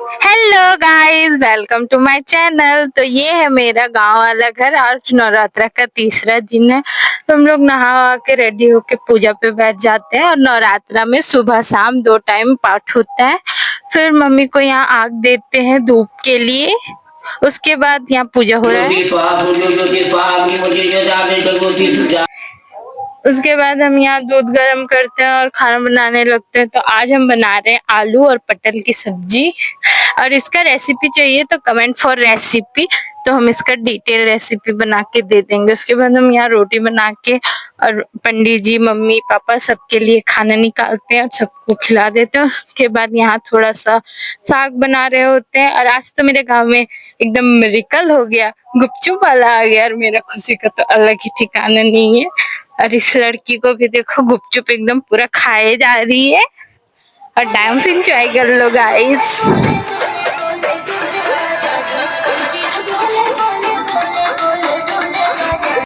Hello guys, welcome to my channel. तो ये है मेरा गांव वाला घर। आज नवरात्रा का तीसरा दिन है। तो हम लोग नहा के रेडी होके पूजा पे बैठ जाते हैं और नवरात्रा में सुबह शाम 2 टाइम पाठ होता है। फिर मम्मी को यहाँ आग देते हैं धूप के लिए। उसके बाद यहाँ पूजा हो रहा है। उसके बाद हम यहाँ दूध गर्म करते हैं और खाना बनाने लगते हैं। तो आज हम बना रहे हैं आलू और पटल की सब्जी। और इसका रेसिपी चाहिए तो कमेंट फॉर रेसिपी, तो हम इसका डिटेल रेसिपी बना के दे देंगे। उसके बाद हम यहाँ रोटी बना के और पंडित जी मम्मी पापा सबके लिए खाना निकालते हैं और सबको खिला देते हैं। उसके बाद यहाँ थोड़ा सा साग बना रहे होते हैं। और आज तो मेरे गाँव में एकदम मिरेकल हो गया, गुपचुप वाला आ गया और मेरा खुशी का तो अलग ही ठिकाना नहीं है। और इस लड़की को भी देखो, गुपचुप एकदम पूरा खाए जा रही है। और डांस एंजॉय कर लो गाइस।